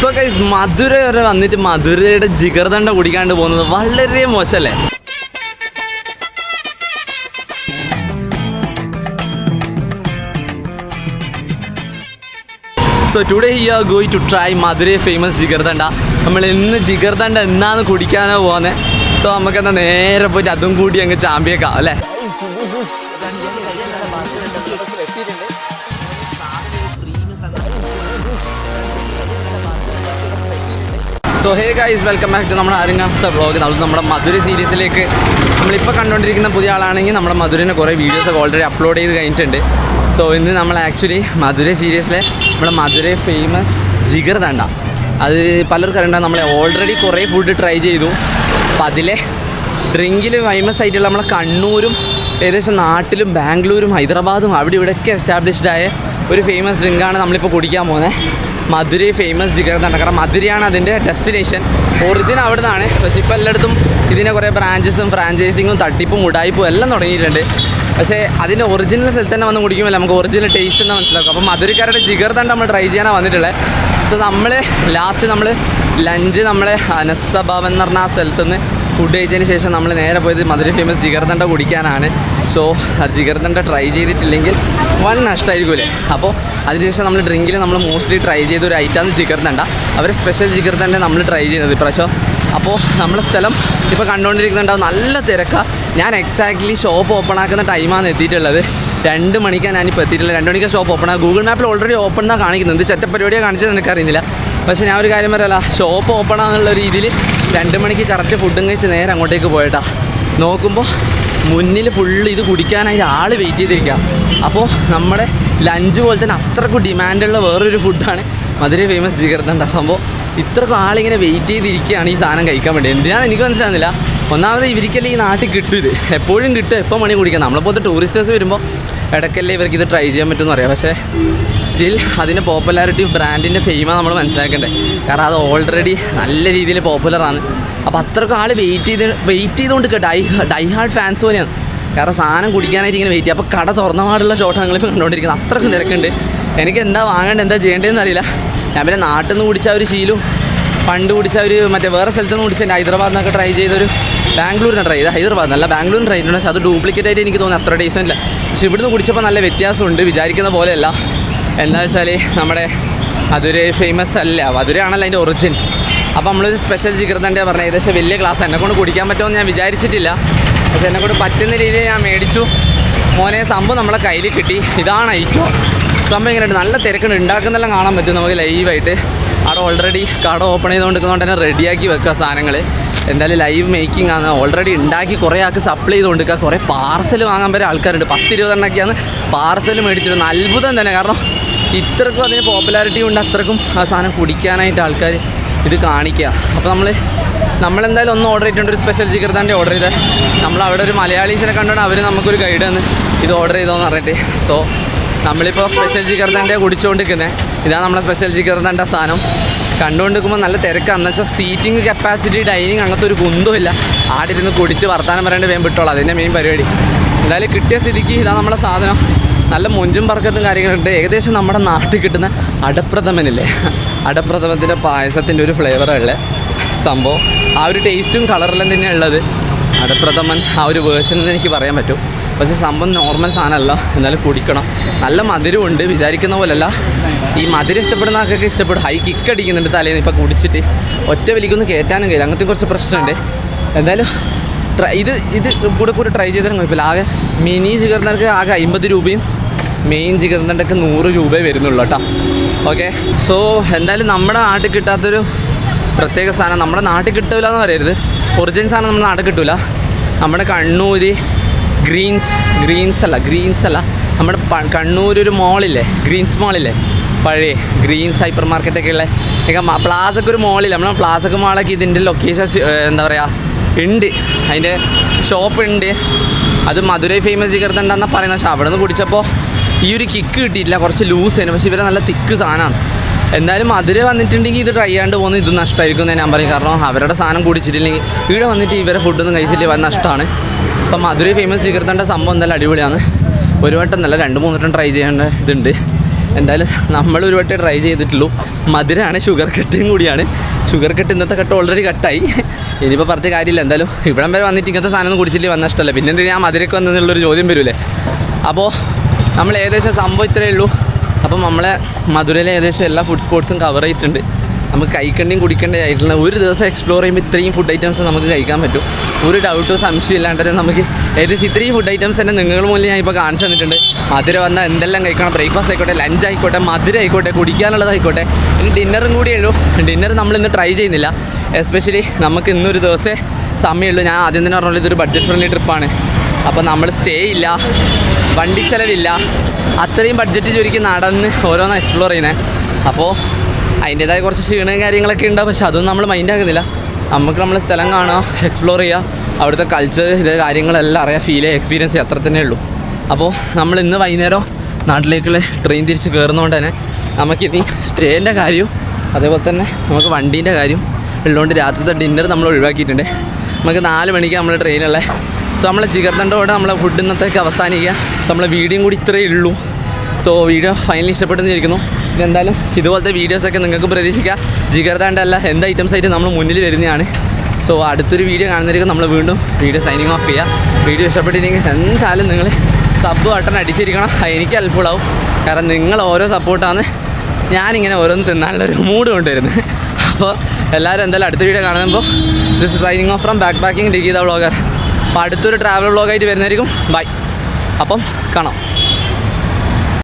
So guys, മധുര വരെ വന്നിട്ട് മധുരയുടെ ജിഗർദണ്ഡ കുടിക്കാണ്ട് പോകുന്നത് വളരെ മോശമല്ലേ? So today you are going to try Madurai famous jigarthanda. നമ്മൾ ഇന്ന് ജിഗർദണ്ഡ എന്നാണ് കുടിക്കാനോ പോകുന്നത്. സോ നമുക്കെന്താ നേരെ പോയിട്ട് അതും കൂടി അങ്ങ് ചാമ്പിയേക്കാം അല്ലേ? So hey guys, welcome back to നമ്മുടെ ആരെങ്ങാത്ത വ്ളോഗ്. നമ്മുടെ മധുര സീരീസിലേക്ക് നമ്മളിപ്പോൾ കണ്ടുകൊണ്ടിരിക്കുന്ന പുതിയ ആളാണെങ്കിൽ നമ്മുടെ മധുരനെ കുറേ വീഡിയോസൊക്കെ ഓൾറെഡി അപ്ലോഡ് ചെയ്ത് കഴിഞ്ഞിട്ടുണ്ട്. സോ ഇന്ന് നമ്മൾ ആക്ച്വലി മധുര സീരീസിലെ നമ്മുടെ മധുരൈ ഫേമസ് ജിഗർദണ്ഡ, അത് പലർക്കും അറിയണ്ട. നമ്മൾ ഓൾറെഡി കുറേ ഫുഡ് ട്രൈ ചെയ്തു. അപ്പോൾ അതിലെ ഡ്രിങ്കിൽ ഫേമസ് ആയിട്ടുള്ള നമ്മളെ കണ്ണൂരും ഏകദേശം നാട്ടിലും ബാംഗ്ലൂരും ഹൈദരാബാദും അവിടെ ഇവിടെയൊക്കെ എസ്റ്റാബ്ലിഷ്ഡ് ആയ ഒരു ഫേമസ് ഡ്രിങ്കാണ് നമ്മളിപ്പോൾ കുടിക്കാൻ പോകുന്നത്, മധുരൈ ഫേമസ് ജിഗർദണ്ഡ. കാരണം മധുരയാണ് അതിൻ്റെ ഡെസ്റ്റിനേഷൻ. ഒറിജിൻ അവിടെ നിന്നാണ്. പക്ഷേ ഇപ്പോൾ എല്ലായിടത്തും ഇതിനെ കുറേ ബ്രാഞ്ചസും ഫ്രാഞ്ചൈസിങ്ങും തട്ടിപ്പും ഉടായ്പും എല്ലാം തുടങ്ങിയിട്ടുണ്ട്. പക്ഷേ അതിൻ്റെ ഒറിജിനൽ സ്ഥലത്ത് തന്നെ വന്ന് കുടിക്കുമല്ലോ നമുക്ക് ഒറിജിനൽ ടേസ്റ്റ് എന്ന് മനസ്സിലാക്കും. അപ്പോൾ മധുരക്കാരുടെ ജിഗർദണ്ഡ നമ്മൾ ട്രൈ ചെയ്യാനാണ് വന്നിട്ടുള്ളത്. സോ നമ്മൾ ലാസ്റ്റ് ലഞ്ച് അനസ ഭവൻ എന്ന് പറഞ്ഞ ആ സ്ഥലത്തുനിന്ന് ഫുഡ് കഴിച്ചതിന് ശേഷം നമ്മൾ നേരെ പോയത് മധുരൈ ഫേമസ് ജിഗർദണ്ഡ കുടിക്കാനാണ്. സോ ആ ജിഗർദണ്ഡ ട്രൈ ചെയ്തിട്ടില്ലെങ്കിൽ വൻ നഷ്ടമായിരിക്കുമല്ലേ. അപ്പോൾ അതിനുശേഷം നമ്മൾ ഡ്രിങ്കിൽ നമ്മൾ മോസ്റ്റ്ലി ട്രൈ ചെയ്ത ഒരു ഐറ്റമാണ് ജിഗർദണ്ഡ. അവരെ സ്പെഷ്യൽ ജിഗർദണ്ഡ നമ്മൾ ട്രൈ ചെയ്യുന്നത് ഇപ്രാവശ്യം. അപ്പോൾ നമ്മുടെ സ്ഥലം ഇപ്പോൾ കണ്ടുകൊണ്ടിരിക്കുന്നുണ്ടാവും, നല്ല തിരക്കാണ്. ഞാൻ എക്സാക്ട്ലി ഷോപ്പ് ഓപ്പൺ ആക്കുന്ന ടൈമാണ് എത്തിയിട്ടുള്ളത്. 2 മണിക്കാണ് ഞാനിപ്പോൾ എത്തിയിട്ടില്ല. 2 മണിക്കാണ് ഷോപ്പ് ഓപ്പൺ ആകുക. ഗൂഗിൾ മാപ്പിൽ ഓൾറെഡി ഓപ്പൺ എന്നാണ് കാണിക്കുന്നത്. എന്ത് ചെറ്റപ്പരിപാടിയാണ് കാണിച്ചത് എനിക്കറിയുന്നില്ല. പക്ഷേ ഞാൻ ഒരു കാര്യം പറയല്ല, ഷോപ്പ് ഓപ്പൺ ആണെന്നുള്ള രീതിയിൽ 2 മണിക്ക് കറക്റ്റ് ഫുഡും കഴിച്ച് നേരെ അങ്ങോട്ടേക്ക് പോയിട്ടാ. നോക്കുമ്പോൾ മുന്നിൽ ഫുള്ള് ഇത് കുടിക്കാനായിട്ട് ആൾ വെയിറ്റ് ചെയ്തിരിക്കുക. അപ്പോൾ നമ്മുടെ ലഞ്ച് പോലെ തന്നെ അത്രക്കും ഡിമാൻഡുള്ള വേറൊരു ഫുഡാണ് മധുരൈ ഫേമസ് ജിഗർദണ്ഡ. സംഭവം ഇത്രക്കും ആളിങ്ങനെ വെയിറ്റ് ചെയ്തിരിക്കുകയാണ് ഈ സാധനം കഴിക്കാൻ വേണ്ടി. എന്തിനാണെന്ന് എനിക്ക് മനസ്സിലാകുന്നില്ല. ഒന്നാമത് ഇവർക്കല്ലേ ഈ നാട്ടിൽ കിട്ടും, ഇത് എപ്പോഴും കിട്ടും, എപ്പോൾ മണി കുടിക്കാം. നമ്മളിപ്പോൾ ടൂറിസ്റ്റേഴ്സ് വരുമ്പോൾ ഇടയ്ക്കല്ലേ ഇവർക്ക് ഇത് ട്രൈ ചെയ്യാൻ പറ്റുമെന്ന് പറയാം. പക്ഷേ സ്റ്റിൽ അതിൻ്റെ പോപ്പുലാരിറ്റി ബ്രാൻഡിൻ്റെ ഫെയിമാണ് നമ്മൾ മനസ്സിലാക്കേണ്ടത്. കാരണം അത് ഓൾറെഡി നല്ല രീതിയിൽ പോപ്പുലറാണ്. അപ്പോൾ അത്രക്കും ആൾ വെയിറ്റ് ചെയ്തുകൊണ്ട് ഡൈ ഹാർഡ് ഫാൻസ് പോലെയാണ്. കാരണം സാധനം കുടിക്കാനായിട്ട് ഇങ്ങനെ വെയിറ്റ് ചെയ്യും. അപ്പോൾ കട തുറന്ന പാടുള്ള ഷോട്ടാണ് നിങ്ങളിപ്പോൾ കണ്ടുകൊണ്ടിരിക്കുന്നത്. അത്രക്കും തിരക്കുണ്ട്. എനിക്ക് എന്താ വാങ്ങേണ്ടത്, എന്താ ചെയ്യേണ്ടതെന്ന് അറിയില്ല. ഞാൻ പിന്നെ നാട്ടിൽ നിന്ന് കുടിച്ച ഒരു ശീലവും പണ്ട് കുടിച്ച ഒരു മറ്റേ വേറെ സ്ഥലത്ത് നിന്ന് കുടിച്ച ഹൈദരാബാദിൽ നിന്നൊക്കെ ട്രൈ ചെയ്തൊരു ബാംഗ്ലൂരിൽ നിന്ന് ട്രൈ ചെയ്ത്, ഹൈദരാബാദ് നല്ല ബാംഗ്ലൂരിൽ ട്രൈ ചെയ്തിട്ടുണ്ട്. പക്ഷേ അത് ഡ്യൂപ്ലിക്കേറ്റ് ആയിട്ട് എനിക്ക് തോന്നുന്നു അത്ര ടേസ്റ്റ് ഇല്ല. പക്ഷേ ഇവിടുന്ന് കുടിച്ചപ്പോൾ നല്ല വ്യത്യാസമുണ്ട്, വിചാരിക്കുന്ന പോലെയല്ല. എന്താ വെച്ചാൽ നമ്മുടെ മധുരൈ ഫേമസ് അല്ല, മധുരയാണല്ലോ അതിൻ്റെ ഒറിജിൻ. അപ്പോൾ നമ്മളൊരു സ്പെഷ്യൽ ജിഗർദണ്ഡ പറഞ്ഞത് ഏകദേശം വലിയ ഗ്ലാസ് എന്നെക്കൊണ്ട് കുടിക്കാൻ പറ്റുമെന്ന് ഞാൻ വിചാരിച്ചിട്ടില്ല. പക്ഷേ എന്നെക്കൊണ്ട് പറ്റുന്ന രീതിയിൽ ഞാൻ മേടിച്ചു. മോനെ സംഭവം നമ്മളെ കയ്യിൽ കിട്ടി. ഇതാണ് ഐറ്റം. സംഭവം ഇങ്ങനെയുണ്ട്, നല്ല തിരക്കുണ്ട്. ഉണ്ടാക്കുന്നെല്ലാം കാണാൻ പറ്റും നമുക്ക് ലൈവായിട്ട്. അവിടെ ഓൾറെഡി കട ഓപ്പൺ ചെയ്തുകൊണ്ടിരിക്കുന്നതുകൊണ്ട് തന്നെ റെഡിയാക്കി വെക്കുക സാധനങ്ങൾ. എന്തായാലും ലൈവ് മേക്കിംഗ് ആണ്. ഓൾറെഡി ഉണ്ടാക്കി കുറേ ആൾക്ക് സപ്ലൈ ചെയ്തുകൊണ്ടിരിക്കുക. കുറേ പാർസൽ വാങ്ങാൻ വരെ ആൾക്കാരുണ്ട്. 10-20 എണ്ണൊക്കെയാണ് പാർസൽ മേടിച്ചിട്ടുണ്ട്. അത്ഭുതം തന്നെ. കാരണം ഇത്രക്കും അതിന് പോപ്പുലാരിറ്റി ഉണ്ട്, അത്രക്കും ആ സാധനം കുടിക്കാനായിട്ട് ആൾക്കാർ ഇത് കാണിക്കുക. അപ്പോൾ നമ്മളെന്തായാലും ഒന്ന് ഓർഡർ ചെയ്തിട്ടുണ്ട്, ഒരു സ്പെഷ്യൽ ജിഗർദണ്ഡ ഓർഡർ ചെയ്തത്. നമ്മളവിടെ ഒരു മലയാളീസിനെ കണ്ടുകൊണ്ട് അവർ നമുക്കൊരു ഗൈഡ് തന്ന് ഇത് ഓർഡർ ചെയ്തോന്ന് പറഞ്ഞിട്ട്. സോ നമ്മളിപ്പോൾ സ്പെഷ്യൽ ജിഗർദണ്ഡ കുടിച്ചുകൊണ്ടിരിക്കുന്നത്. ഇതാണ് നമ്മളെ സ്പെഷ്യൽ ജിഗർദണ്ഡ സാധനം. കണ്ടുകൊണ്ടിരിക്കുമ്പോൾ നല്ല തിരക്കാണ്. എന്ന് വെച്ചാൽ സീറ്റിംഗ് കപ്പാസിറ്റി ഡൈനിങ് അങ്ങനത്തെ ഒരു കുന്തമില്ല. ആടെ ഇരുന്ന് കുടിച്ച് വർത്താനം പറയേണ്ട വേഗം വിട്ടോളാം, അതിൻ്റെ മെയിൻ പരിപാടി. എന്തായാലും കിട്ടിയ സ്ഥിതിക്ക് ഇതാണ് നമ്മളെ സാധനം. നല്ല മൊഞ്ചും പറക്കത്തും കാര്യങ്ങളുണ്ട്. ഏകദേശം നമ്മുടെ നാട്ടിൽ കിട്ടുന്ന അടപ്രഥമനില്ലേ, അടപ്രഥമത്തിൻ്റെ പായസത്തിൻ്റെ ഒരു ഫ്ലേവറുള്ള സംഭവം. ആ ഒരു ടേസ്റ്റും കളറെല്ലാം തന്നെയാണ് ഉള്ളത്. അടപ്രഥമൻ ആ ഒരു വേർഷൻ എന്ന് എനിക്ക് പറയാൻ പറ്റും. പക്ഷേ സംഭവം നോർമൽ സാധനമല്ല, എന്നാലും കുടിക്കണം. നല്ല മധുരമുണ്ട്, വിചാരിക്കുന്ന പോലെയല്ല. ഈ മധുരം ഇഷ്ടപ്പെടുന്ന ആൾക്കൊക്കെ ഇഷ്ടപ്പെടും. ഹൈ കിക്ക് അടിക്കുന്നുണ്ട് തലേന്ന് ഇപ്പോൾ കുടിച്ചിട്ട്. ഒറ്റ വലിക്കൊന്നും കയറ്റാനും കഴിയില്ല, അങ്ങനത്തെ കുറച്ച് പ്രശ്നമുണ്ട്. എന്തായാലും ഇത് കൂടെ ട്രൈ ചെയ്താലും കുഴപ്പമില്ല. ആകെ മിനി ജിഗർദണ്ഡക്ക് ആകെ 50 രൂപയും മെയിൻ ജിഗർദണ്ഡക്ക് 100 രൂപയെ വരുന്നുള്ളൂ കേട്ടോ. ഓക്കെ, സോ എന്തായാലും നമ്മുടെ നാട്ടിൽ കിട്ടാത്തൊരു പ്രത്യേക സാധനം, നമ്മുടെ നാട്ടിൽ കിട്ടില്ല എന്ന് പറയരുത്, ഒറിജിനൽ സാധനം നമ്മുടെ നാട്ടിൽ കിട്ടില്ല. നമ്മുടെ കണ്ണൂർ ഗ്രീൻസ് അല്ല നമ്മുടെ കണ്ണൂർ ഒരു മോളില്ലേ, ഗ്രീൻസ് മോളില്ലേ, പഴയ ഗ്രീൻസ് ഹൈപ്പർ മാർക്കറ്റൊക്കെ ഉള്ള പ്ലാസക്ക് ഒരു മോളില്ല. നമ്മൾ പ്ലാസക്ക് മോളൊക്കെ ഇതിൻ്റെ ലൊക്കേഷൻ എന്താ പറയുക ഉണ്ട്, അതിൻ്റെ ഷോപ്പ് ഉണ്ട്. അത് മധുരൈ ഫേമസ് ജിഗർദണ്ഡ എന്നാണ് പറയുന്നത്. പക്ഷേ അവിടെ നിന്ന് കുടിച്ചപ്പോൾ ഈ ഒരു കിക്ക് കിട്ടിയിട്ടില്ല, കുറച്ച് ലൂസ് ആയിരുന്നു. പക്ഷേ ഇവരെ നല്ല തിക്ക് സാധനമാണ്. എന്തായാലും മധുരൈ വന്നിട്ടുണ്ടെങ്കിൽ ഇത് ട്രൈ ചെയ്യാണ്ട് പോകുന്നത് ഇത് നഷ്ടമായിരിക്കും എന്ന് ഞാൻ പറയും. കാരണം അവരുടെ സാധനം കുടിച്ചിട്ടില്ലെങ്കിൽ ഇവിടെ വന്നിട്ട് ഇവരെ ഫുഡൊന്നും കഴിച്ചിട്ടില്ല വൻ നഷ്ടമാണ്. അപ്പം മധുരൈ ഫേമസ് ജിഗർദണ്ഡ സംഭവം എന്തായാലും അടിപൊളിയാണ്. ഒരു വട്ടം നല്ല 2-3 വട്ടം ട്രൈ ചെയ്യേണ്ട ഇതുണ്ട്. എന്തായാലും നമ്മൾ ഒരു വട്ടം ട്രൈ ചെയ്തിട്ടുള്ളൂ. മധുരമാണ്, ഷുഗർ കട്ടും കൂടിയാണ്. ഷുഗർ കട്ട് ഇന്നത്തെ കട്ട് ഓൾറെഡി കട്ടായി. ഇനിയിപ്പോൾ പറഞ്ഞിട്ട് കാര്യമില്ല. എന്തായാലും ഇവിടം വരെ വന്നിട്ട് ഇങ്ങനത്തെ സാധനം ഒന്നും കുടിച്ചിട്ട് വന്ന ഇഷ്ടമല്ല. പിന്നെ എന്തിനാ ഞാൻ മധുരക്ക് വന്നെന്നുള്ളൊരു ചോദ്യം വരില്ലേ. അപ്പോൾ നമ്മൾ ഏകദേശം സംഭവം ഇത്രയേ ഉള്ളൂ. അപ്പം നമ്മളെ മധുരയിലെ ഏകദേശം എല്ലാ ഫുഡ് സ്പോട്സും കവർ ചെയ്തിട്ടുണ്ട്. നമുക്ക് കഴിക്കേണ്ടിയും കുടിക്കേണ്ടതായിട്ടുള്ള ഒരു ദിവസം എക്സ്പ്ലോർ ചെയ്യുമ്പോൾ ഇത്രയും ഫുഡ് ഐറ്റംസ് നമുക്ക് കഴിക്കാൻ പറ്റും. ഒരു ഡൗട്ടോ സംശയം ഇല്ലാണ്ട് തന്നെ നമുക്ക് ഏകദേശം ഇത്രയും ഫുഡ് ഐറ്റംസ് തന്നെ നിങ്ങൾ മുന്നിൽ ഞാൻ ഇപ്പോൾ കാണിച്ചു തന്നിട്ടുണ്ട്. മധുരം വന്നാൽ എന്തെല്ലാം കഴിക്കണം, ബ്രേക്ക്ഫാസ്റ്റ് ആയിക്കോട്ടെ, ലഞ്ച് ആയിക്കോട്ടെ, മധുരം ആയിക്കോട്ടെ, കുടിക്കാനുള്ളതായിക്കോട്ടെ. ഇനി ഡിന്നറും കൂടിയേ ഉള്ളൂ. ഡിന്നർ നമ്മളിന്ന് ട്രൈ ചെയ്യുന്നില്ല. എസ്പെഷ്യലി നമുക്ക് ഇന്നൊരു ദിവസമേ സമയമുള്ളൂ. ഞാൻ ആദ്യം തന്നെ പറഞ്ഞാൽ ഇതൊരു ബഡ്ജറ്റ് ഫ്രണ്ട്ലി ട്രിപ്പാണ്. അപ്പോൾ നമ്മൾ സ്റ്റേ ഇല്ല, വണ്ടി ചിലവില്ല, അത്രയും ബഡ്ജറ്റ് ചുരുക്കി നടന്ന് ഓരോന്ന് എക്സ്പ്ലോർ ചെയ്യുന്നത്. അപ്പോൾ അതിൻ്റേതായ കുറച്ച് ക്ഷീണവും കാര്യങ്ങളൊക്കെ ഉണ്ടാവും. പക്ഷെ അതൊന്നും നമ്മൾ മൈൻഡ് ആക്കുന്നില്ല. നമുക്ക് നമ്മളെ സ്ഥലം കാണുക, എക്സ്പ്ലോർ ചെയ്യുക, അവിടുത്തെ കൾച്ചർ, ഇത് കാര്യങ്ങളെല്ലാം അറിയാം, ഫീൽ ചെയ്യുക, എക്സ്പീരിയൻസ് ചെയ്യുക, അത്ര തന്നെ ഉള്ളൂ. അപ്പോൾ നമ്മൾ ഇന്ന് വൈകുന്നേരം നാട്ടിലേക്കുള്ള ട്രെയിൻ തിരിച്ച് കയറുന്നതുകൊണ്ട് തന്നെ നമുക്കിനി സ്റ്റേൻ്റെ കാര്യവും അതേപോലെ തന്നെ നമുക്ക് വണ്ടീൻ്റെ കാര്യം ഉള്ളതുകൊണ്ട് രാത്രിത്തെ ഡിന്നർ നമ്മൾ ഒഴിവാക്കിയിട്ടുണ്ട്. നമുക്ക് 4 മണിക്ക് നമ്മൾ ട്രെയിനുള്ളത്. സോ നമ്മളെ ജിഗർദണ്ഡോടെ നമ്മളെ ഫുഡ് ഇന്നത്തേക്ക് അവസാനിക്കുക. സോ നമ്മളെ വീഡിയോയും കൂടി ഇത്രയേ ഉള്ളൂ. സോ വീഡിയോ ഫൈനലി ഇഷ്ടപ്പെട്ടെന്ന് ഇരിക്കുന്നു. ഇതെന്തായാലും ഇതുപോലത്തെ വീഡിയോസൊക്കെ നിങ്ങൾക്ക് പ്രതീക്ഷിക്കുക. ജിഗർദണ്ഡല്ല എന്ത് ഐറ്റംസ് ആയിട്ട് നമ്മൾ മുന്നിൽ വരുന്നതാണ്. സോ അടുത്തൊരു വീഡിയോ കാണുന്നതായിരിക്കും. നമ്മൾ വീണ്ടും വീഡിയോ സൈനിങ് ഓഫ് ചെയ്യുക. വീഡിയോ ഇഷ്ടപ്പെട്ടില്ലെങ്കിൽ എന്തായാലും നിങ്ങൾ സബ് ബട്ടൺ അടിച്ചിരിക്കണം. എനിക്ക് ഹെൽപ്ഫുൾ ആവും. കാരണം നിങ്ങൾ ഓരോ സപ്പോർട്ടാണ് ഞാനിങ്ങനെ ഓരോന്ന് തിന്നാനുള്ളൊരു മൂഡ് കൊണ്ടുവരുന്നത്. അപ്പോൾ എല്ലാവരും എന്തായാലും അടുത്ത വീഡിയോ കാണുമ്പോൾ this is signing off from backpacking Digi the vlogger. അപ്പോൾ അടുത്തൊരു ട്രാവൽ വ്ളോഗായിട്ട് വരുന്നതായിരിക്കും. ബൈ. അപ്പം കാണാം.